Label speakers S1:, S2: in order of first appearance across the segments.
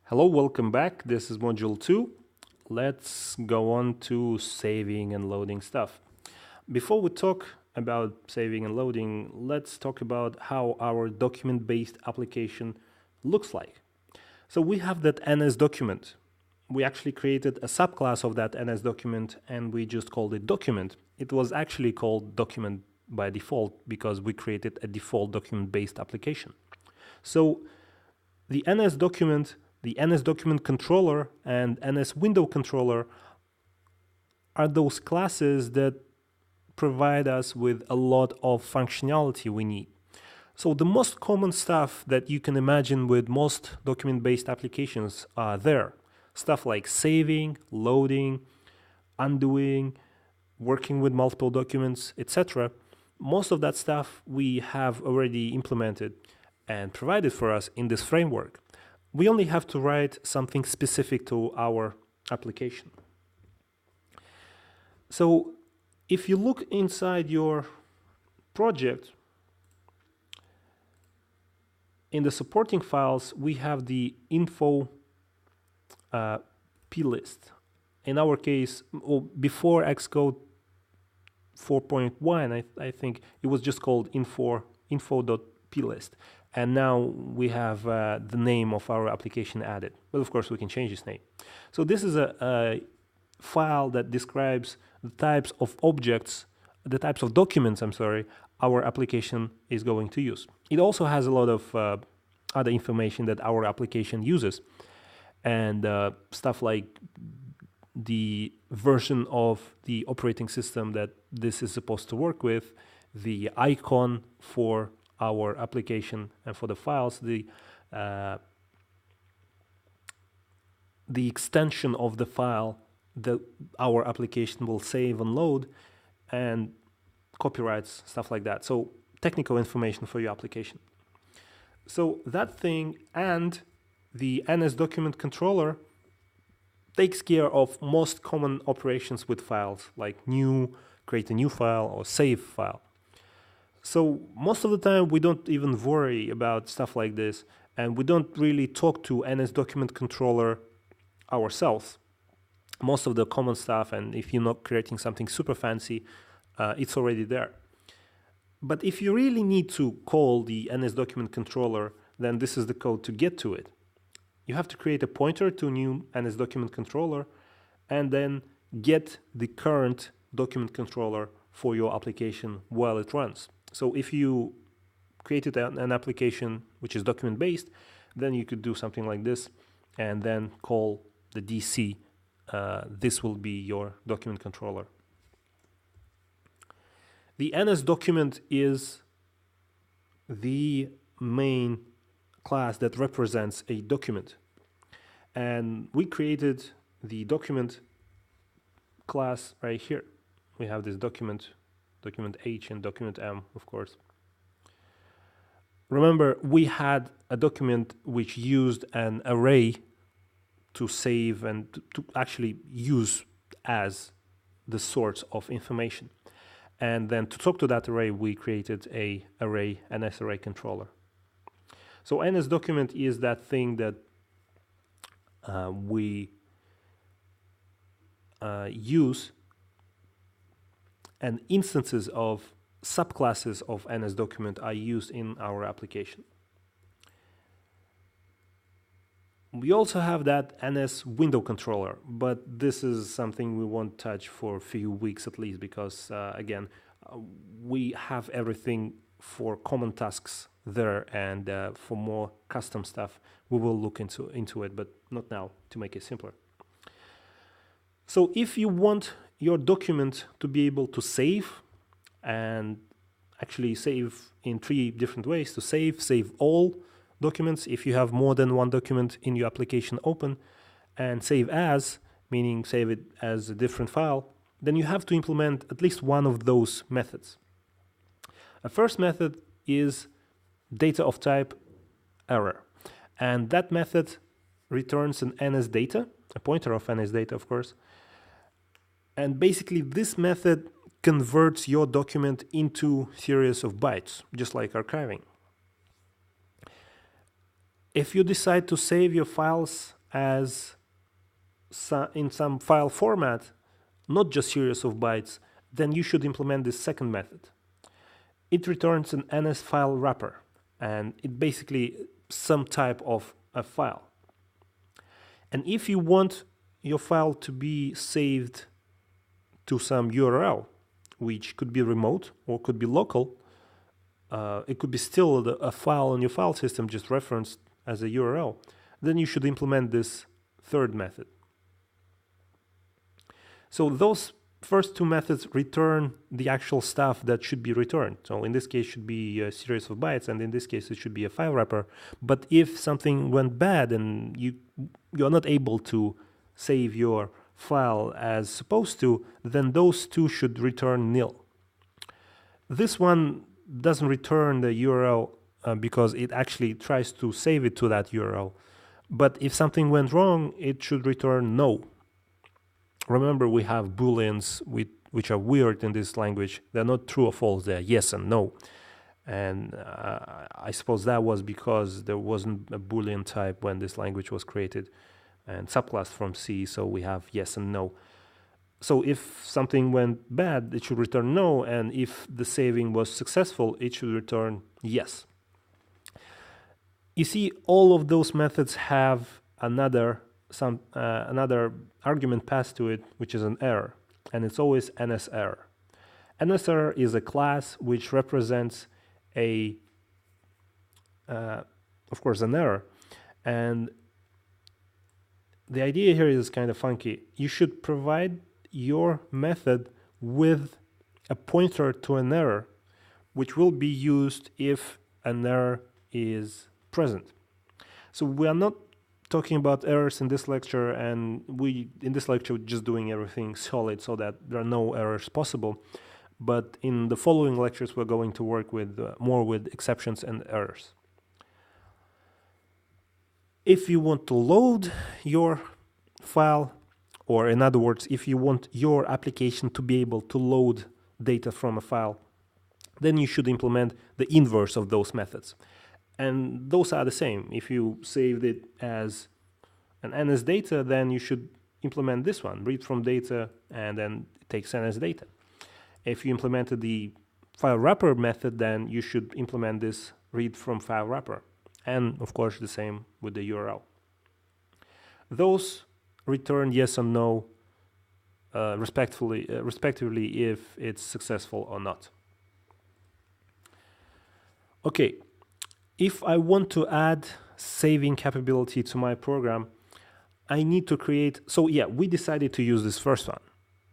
S1: Hello, welcome back. This is module 2. Let's go on to saving and loading stuff. Before we talk about saving and loading, let's talk about how our document-based application looks like. So we have that NS document. We actually created a subclass of that NS document and we just called it document. It was actually called document by default because we created a default document-based application. So the NS document controller and NS window controller are those classes that provide us with a lot of functionality we need. So the most common stuff that you can imagine with most document-based applications are there. Stuff like saving, loading, undoing, working with multiple documents, etc. Most of that stuff we have already implemented and provided for us in this framework. We only have to write something specific to our application. So if you look inside your project, in the supporting files, we have the info plist. In our case, before Xcode 4.1, I think it was just called info.plist. And now we have the name of our application added. But of course, we can change this name. So this is a file that describes the types of objects, the types of documents, our application is going to use. It also has a lot of other information that our application uses. And stuff like the version of the operating system that this is supposed to work with, the icon for our application and for the files, the extension of the file that our application will save and load, and copyrights, stuff like that. So technical information for your application. So that thing and the NS document controller takes care of most common operations with files, like create a new file or save file. So most of the time we don't even worry about stuff like this, and we don't really talk to NS document controller ourselves. Most of the common stuff, and if you're not creating something super fancy, it's already there. But if you really need to call the NS document controller, then this is the code to get to it. You have to create a pointer to a new NS document controller and then get the current document controller for your application while it runs. So if you created an application which is document-based, then you could do something like this and then call the DC. This will be your document controller. The NS document is the main class that represents a document. And we created the document class right here. We have this document H and document M, of course. Remember, we had a document which used an array to save and to actually use as the source of information. And then to talk to that array, we created an NS array controller. So NS document is that thing that we use, and instances of subclasses of NS document are used in our application. We also have that NS window controller, but this is something we won't touch for a few weeks at least, because again, we have everything for common tasks there, and for more custom stuff, we will look into it, but not now, to make it simpler. So if you want your document to be able to save, and actually save in 3 different ways: to save all documents if you have more than one document in your application open, and save as, meaning save it as a different file, then you have to implement at least one of those methods. A first method is data of type error, and that method returns an NS data, a pointer of NS data, of course. And basically this method converts your document into series of bytes, just like archiving. If you decide to save your files as in some file format, not just series of bytes, then you should implement this second method. It returns an NS file wrapper, and it basically some type of a file. And if you want your file to be saved to some URL, which could be remote or could be local, it could be still a file on your file system just referenced as a URL, then you should implement this third method. So those first two methods return the actual stuff that should be returned. So in this case, it should be a series of bytes, and in this case, it should be a file wrapper. But if something went bad and you're not able to save your file as supposed to, then those two should return nil. This one doesn't return the URL because it actually tries to save it to that URL. But if something went wrong, it should return no. Remember, we have booleans which are weird in this language. They're not true or false, they're yes and no. And I suppose that was because there wasn't a boolean type when this language was created and subclass from C, so we have yes and no. So if something went bad, it should return no, and if the saving was successful, it should return yes. You see, all of those methods have another argument passed to it, which is an error, and it's always NS error. NS error is a class which represents of course, an error, and the idea here is kind of funky. You should provide your method with a pointer to an error, which will be used if an error is present. So we are not talking about errors in this lecture, and in this lecture we're just doing everything solid so that there are no errors possible. But in the following lectures we're going to work with more with exceptions and errors. If you want to load your file, or in other words, if you want your application to be able to load data from a file, then you should implement the inverse of those methods. And those are the same. If you saved it as an NS data, then you should implement this one, read from data, and then it takes NS data. If you implemented the file wrapper method, then you should implement this read from file wrapper. And of course, the same with the URL. Those return yes or no, respectively, if it's successful or not. Okay. If I want to add saving capability to my program, I need to create... So yeah, we decided to use this first one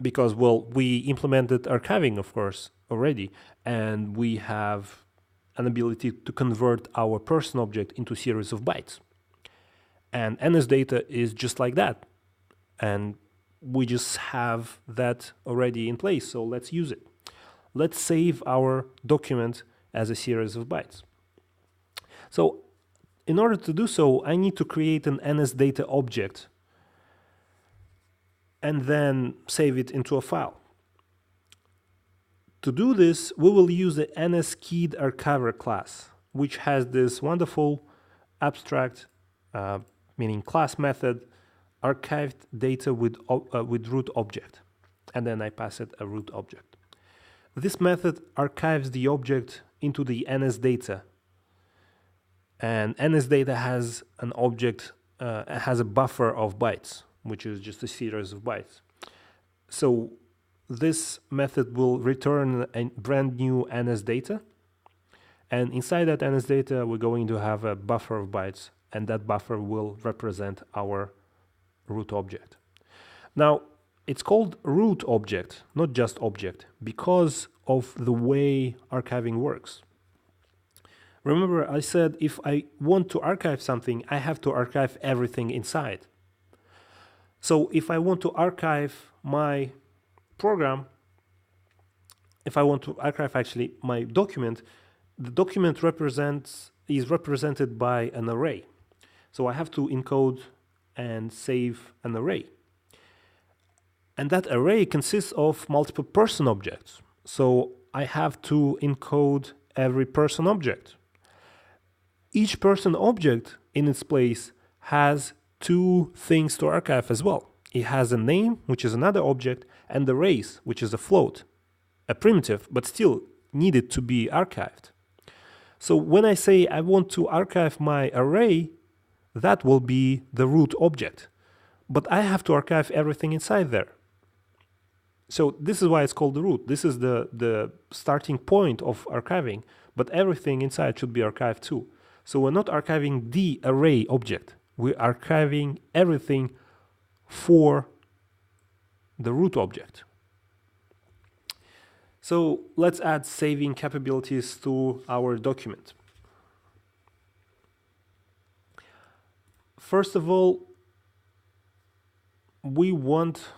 S1: because, well, we implemented archiving, of course, already, and we have an ability to convert our person object into a series of bytes. And NS data is just like that. And we just have that already in place, so let's use it. Let's save our document as a series of bytes. So in order to do so, I need to create an NS data object and then save it into a file. To do this, we will use the NSKeyed archiver class, which has this wonderful abstract, meaning class method, archived data with root object, and then I pass it a root object. This method archives the object into the NS data. And NS data has an object, has a buffer of bytes, which is just a series of bytes. So this method will return a brand new NS data. And inside that NS data, we're going to have a buffer of bytes, and that buffer will represent our root object. Now, it's called root object, not just object, because of the way archiving works. Remember, I said if I want to archive something, I have to archive everything inside. So if I want to archive my program, if I want to archive actually my document, the document is represented by an array. So I have to encode and save an array. And that array consists of multiple person objects. So I have to encode every person object. each person object in its place has two things to archive as well. It has a name, which is another object, and the race, which is a float, a primitive, but still needed to be archived. So when I say I want to archive my array, that will be the root object. But I have to archive everything inside there. So this is why it's called the root. This is the starting point of archiving, but everything inside should be archived too. So we're not archiving the array object. We're archiving everything for the root object. So let's add saving capabilities to our document. First of all, we want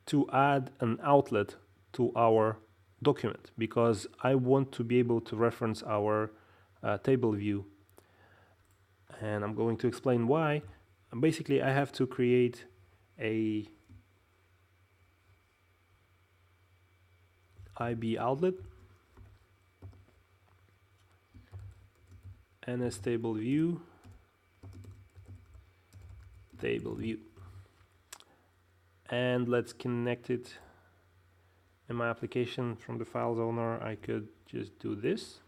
S1: to add an outlet to our document because I want to be able to reference our table view. And I'm going to explain why. Basically, I have to create a IB outlet NS table view, and let's connect it in my application from the files owner. I could just do this,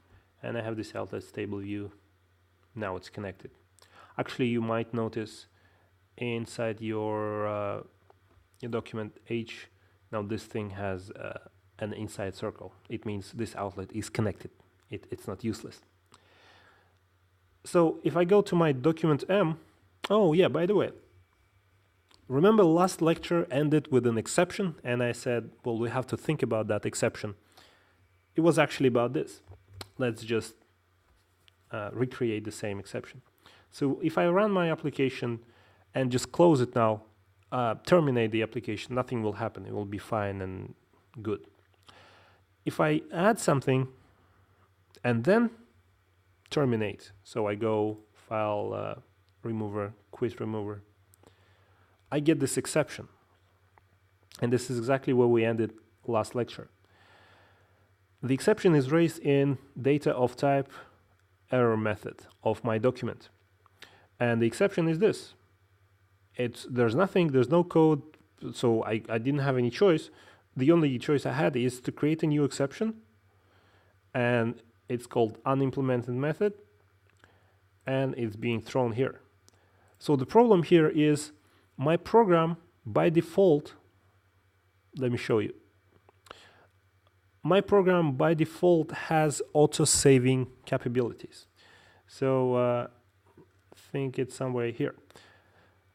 S1: and I have this outlet table view. Now it's connected. Actually, you might notice inside your document H, now this thing has an inside circle. It means this outlet is connected. It's not useless. So if I go to my document M, oh yeah, by the way, remember last lecture ended with an exception, and I said, well, we have to think about that exception. It was actually about this. Let's just recreate the same exception. So if I run my application and just close it now, terminate the application, nothing will happen. It will be fine and good. If I add something and then terminate, so I go file remover, quit remover, I get this exception. And this is exactly where we ended last lecture. The exception is raised in data of type error method of my document. And the exception is this. There's nothing, there's no code, so I didn't have any choice. The only choice I had is to create a new exception, and it's called unimplemented method, and it's being thrown here. So the problem here is my program by default, let me show you. My program by default has auto-saving capabilities. So I think it's somewhere here.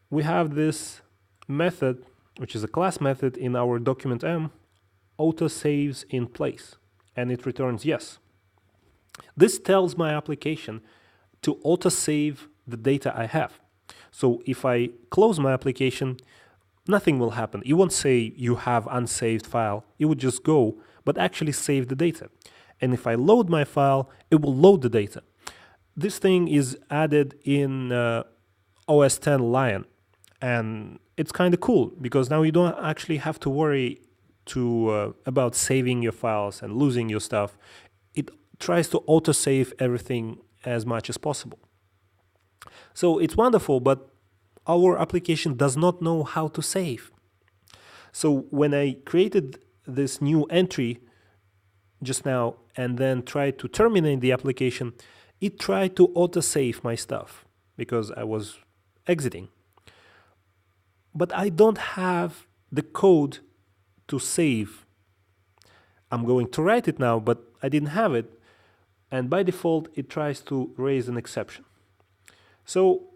S1: We have this method, which is a class method in our document M, auto-saves in place, and it returns yes. This tells my application to auto-save the data I have. So if I close my application, nothing will happen. It won't say you have unsaved file. It would just go, but actually save the data. And if I load my file, it will load the data. This thing is added in OS X Lion. And it's kind of cool because now you don't actually have to worry about saving your files and losing your stuff. It tries to auto-save everything as much as possible. So it's wonderful, but our application does not know how to save. So when I created this new entry just now and then tried to terminate the application, it tried to auto-save my stuff because I was exiting. But I don't have the code to save. I'm going to write it now, but I didn't have it. And by default, it tries to raise an exception. So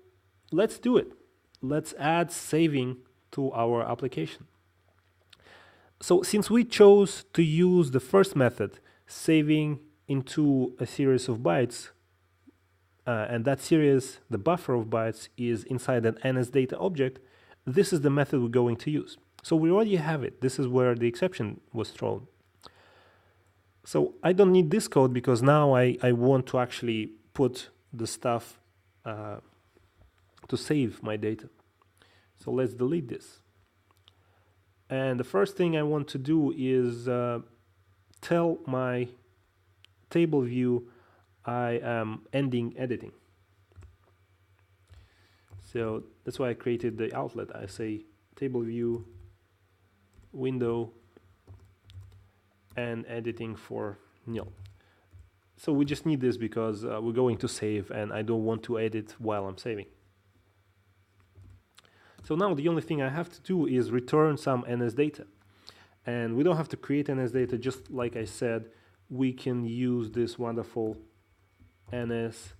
S1: let's do it. Let's add saving to our application. So since we chose to use the first method, saving into a series of bytes, and that series, the buffer of bytes, is inside an NS data object, this is the method we're going to use. So we already have it. This is where the exception was thrown. So I don't need this code because now I want to actually put the stuff to save my data. So let's delete this. And the first thing I want to do is tell my table view I am ending editing. So that's why I created the outlet. I say table view, window, and editing for nil. So we just need this because we're going to save and I don't want to edit while I'm saving. So now the only thing I have to do is return some NS data. And we don't have to create NS data, just like I said, we can use this wonderful NS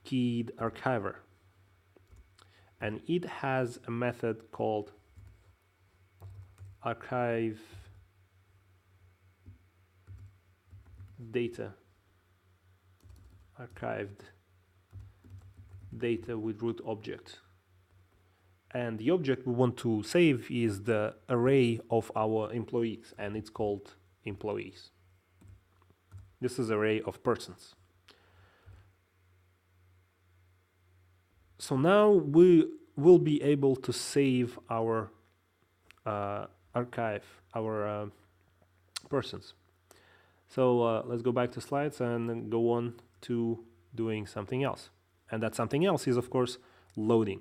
S1: keyed archiver. And it has a method called archive data, archived data with root object. And the object we want to save is the array of our employees, and it's called employees. This is an array of persons. So now we will be able to save our archive, our persons. So let's go back to slides and go on to doing something else. And that something else is, of course, loading.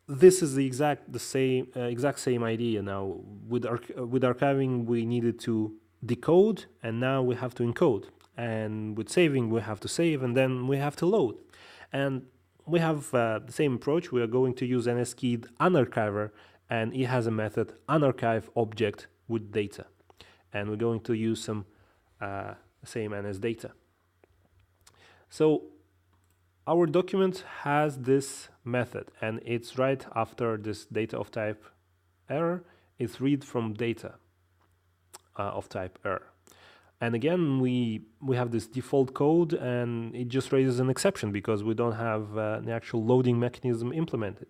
S1: This is the exact same idea now. With archiving, we needed to decode, and now we have to encode. And with saving, we have to save, and then we have to load. And we have the same approach. We are going to use NSKeyed unarchiver, and it has a method unarchive object with data. And we're going to use some same NS data. So our document has this method, and it's right after this data of type error. It's read from data of type error. And again, we have this default code, and it just raises an exception because we don't have an actual loading mechanism implemented.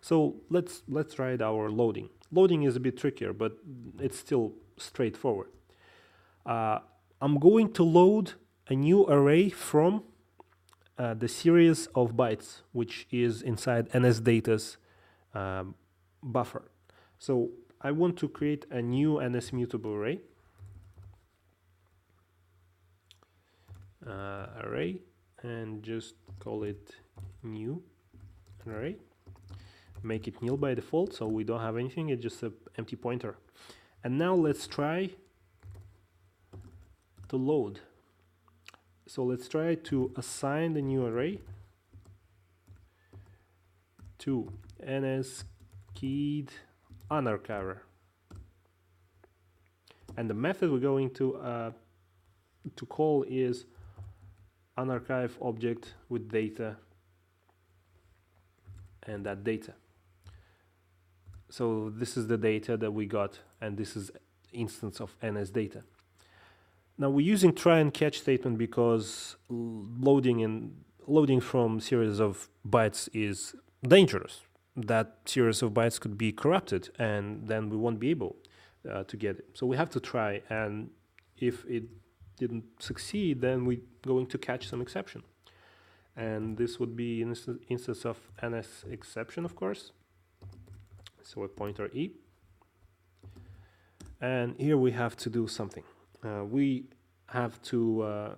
S1: So let's write our loading. Loading is a bit trickier, but it's still straightforward. I'm going to load a new array from the series of bytes, which is inside NSData's buffer. So I want to create a new NSMutable array. Array, and just call it new array. Make it nil by default, so we don't have anything. It's just an empty pointer. And now let's try to load. So let's try to assign the new array to NSKeyed unarchiver. And the method we're going to call is unarchive object with data and that data. So this is the data that we got, and this is instance of NS data. Now we're using try and catch statement because loading from series of bytes is dangerous. That series of bytes could be corrupted, and then we won't be able to get it. So we have to try, and if it didn't succeed, then we're going to catch some exception. And this would be an instance of NS exception, of course. So a pointer E. And here we have to do something. We have to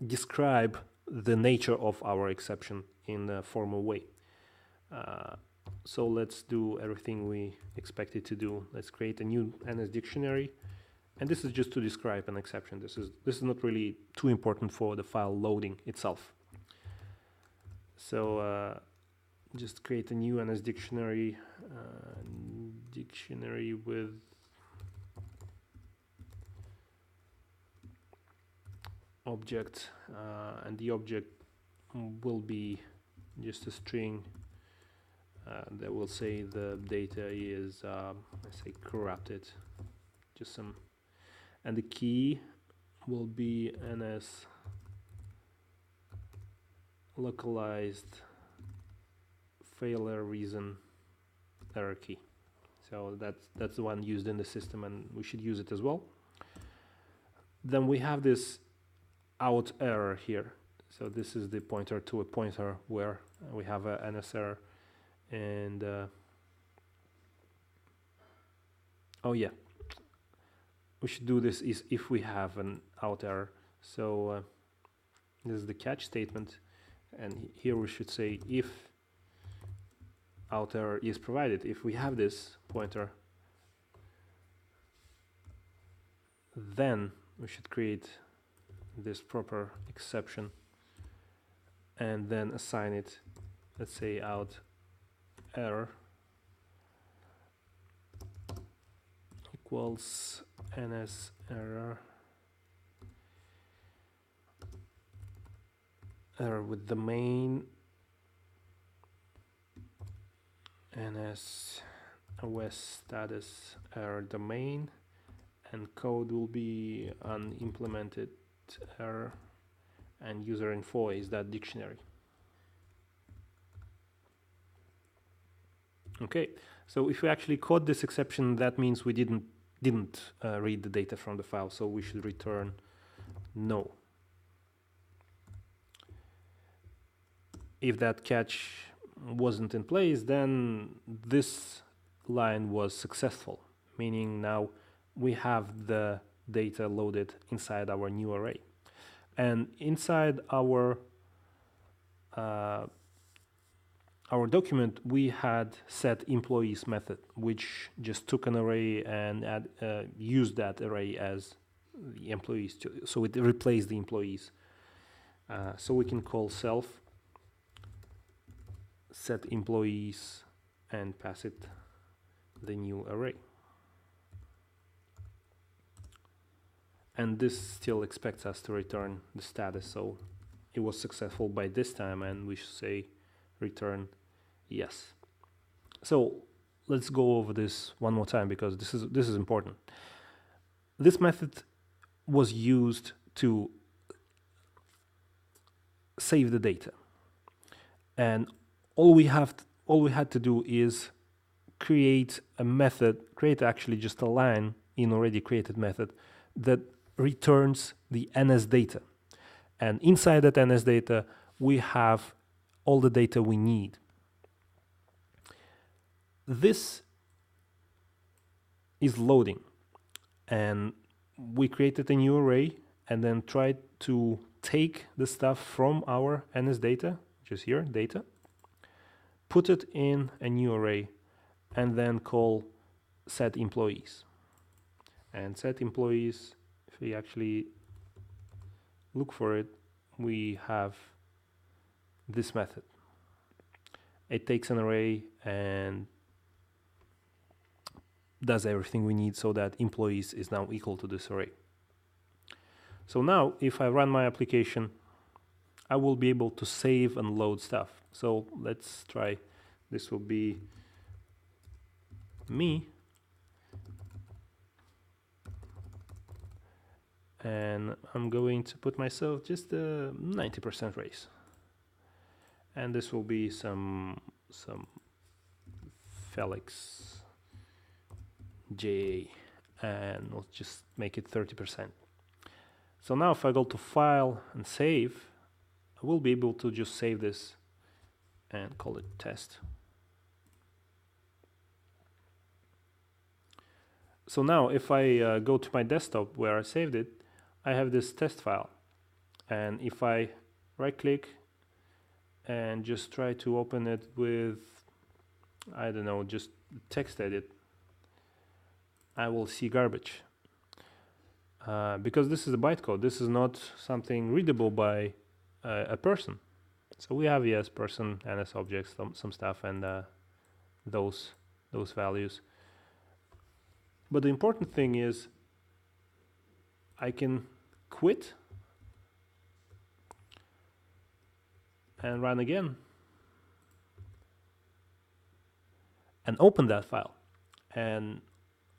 S1: describe the nature of our exception in a formal way. So let's do everything we expected to do. Let's create a new NS dictionary. And this is just to describe an exception. This is not really too important for the file loading itself. So just create a new NS dictionary, dictionary with object, and the object will be just a string that will say the data is, let's say, corrupted, just some. And the key will be NS localized failure reason error key. So that's the one used in the system, and we should use it as well. Then we have this out error here. So this is the pointer to a pointer where we have a NS error, and oh yeah, we should do this is if we have an out error. So this is the catch statement, and here we should say if out error is provided. If we have this pointer, then we should create this proper exception and then assign it, let's say out error equals ns error with the main ns os status error domain, and code will be unimplemented error, and user info is that dictionary. Okay, so if we actually caught this exception, that means we didn't read the data from the file, so we should return no. If that catch wasn't in place, then this line was successful, meaning now we have the data loaded inside our new array. And inside our document, we had set employees method, which just took an array and used that array as the employees. So it replaced the employees. So we can call self set employees and pass it the new array. And this still expects us to return the status, so it was successful by this time, and we should say return yes. So let's go over this one more time, because this is important. This method was used to save the data, and all we had to do is create a method, create actually just a line in already created method that returns the NS data. And inside that NS data, we have all the data we need. This is loading, and we created a new array and then tried to take the stuff from our NS data, which is here, data, put it in a new array, and then call set employees. And set employees, if we actually look for it, we have this method. It takes an array and does everything we need so that employees is now equal to this array. So now if I run my application, I will be able to save and load stuff. So let's try. This will be me, and I'm going to put myself just a 90% raise, and this will be some Felix J, and we'll just make it 30%. So now if I go to file and save, I will be able to just save this and call it test. So now if I go to my desktop where I saved it, I have this test file, and if I right click and just try to open it with, I don't know, just text edit, I will see garbage. Because this is a bytecode, this is not something readable by a person. So we have, yes, person, NS objects, some stuff, and those values. But the important thing is I can quit and run again and open that file, and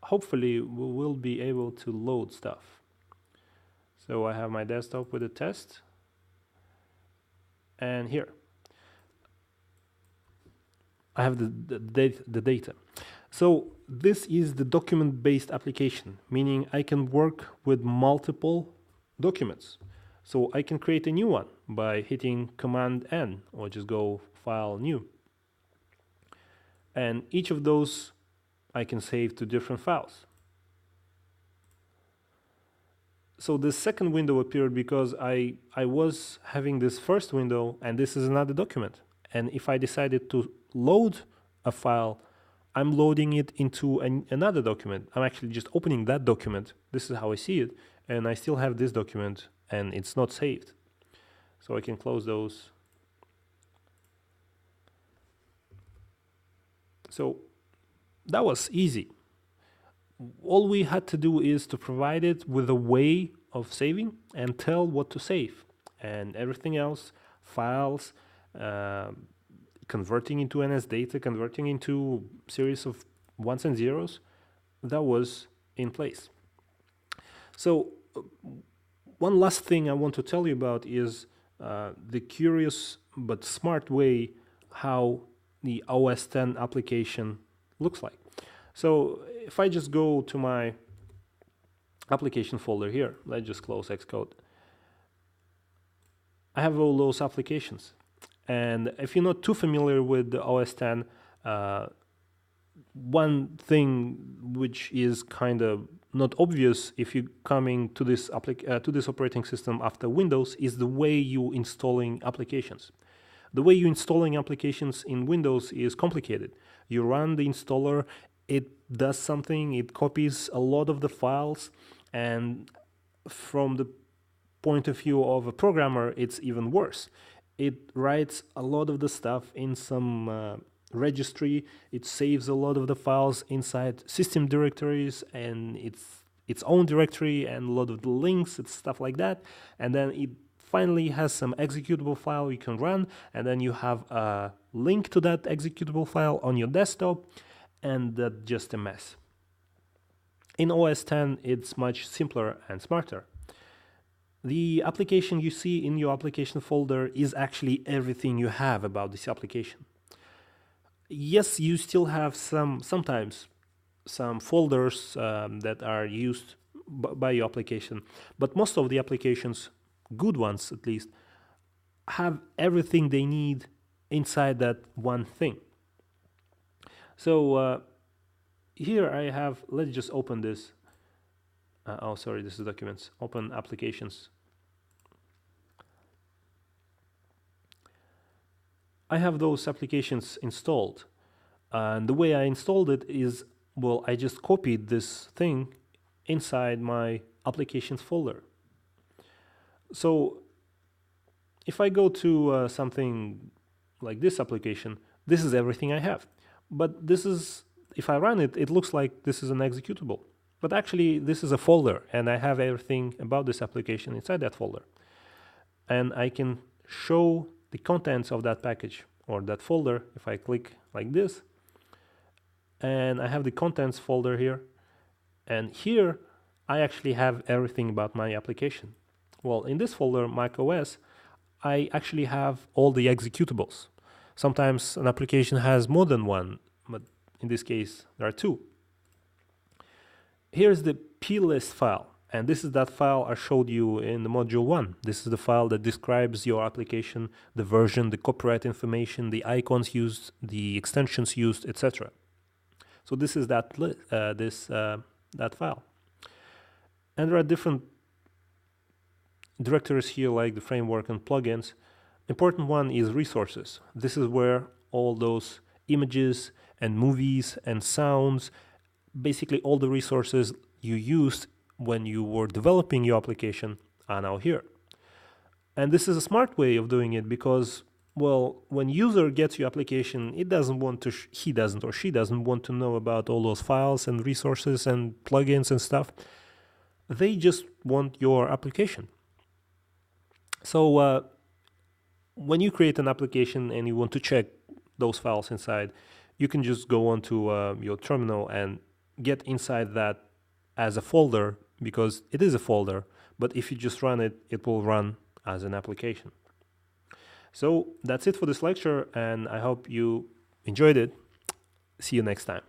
S1: hopefully we will be able to load stuff. So I have my desktop with a test, and here I have the data. So this is the document-based application, meaning I can work with multiple documents. So I can create a new one by hitting Command N, or just go File, New. And each of those I can save to different files. So the second window appeared because I was having this first window, and this is another document. And if I decided to load a file, I'm loading it into another document. I'm actually just opening that document. This is how I see it. And I still have this document, and it's not saved. So I can close those. So that was easy. All we had to do is to provide it with a way of saving and tell what to save. And everything else, files, converting into NS data, converting into series of ones and zeros, that was in place. So one last thing I want to tell you about is the curious but smart way how the OS X application looks like. So if I just go to my application folder here, let's just close Xcode. I have all those applications. And if you're not too familiar with the OS X, one thing which is kind of not obvious if you're coming to this operating system after Windows is the way you're installing applications. The way you're installing applications in Windows is complicated. You run the installer, it does something, it copies a lot of the files, and from the point of view of a programmer, it's even worse. It writes a lot of the stuff in some registry, it saves a lot of the files inside system directories and its own directory and a lot of the links and stuff like that, and then it finally has some executable file you can run, and then you have a link to that executable file on your desktop, and that's just a mess. In OS X, it's much simpler and smarter. The application you see in your application folder is actually everything you have about this application. Yes, you still have sometimes some folders that are used by your application, but most of the applications, good ones at least, have everything they need inside that one thing. So here I have, let's just open this. This is documents. Open applications. I have those applications installed. And the way I installed it is, well, I just copied this thing inside my applications folder. So if I go to something like this application, this is everything I have. But this is, if I run it, it looks like this is an executable. But actually, this is a folder, and I have everything about this application inside that folder. And I can show the contents of that package or that folder if I click like this. And I have the contents folder here. And here, I actually have everything about my application. Well, in this folder, macOS, I actually have all the executables. Sometimes an application has more than one, but in this case, there are two. Here's the plist file, and this is that file I showed you in the module 1. This is the file that describes your application, the version, the copyright information, the icons used, the extensions used, etc. So this is that file. And there are different directories here, like the framework and plugins. Important one is resources. This is where all those images and movies and sounds, basically all the resources you used when you were developing your application, are now here. And this is a smart way of doing it because, well, when user gets your application, it doesn't want to, he doesn't or she doesn't want to know about all those files and resources and plugins and stuff. They just want your application. So when you create an application and you want to check those files inside, you can just go onto your terminal and get inside that as a folder, because it is a folder, but if you just run it, it will run as an application. So that's it for this lecture, and I hope you enjoyed it. See you next time.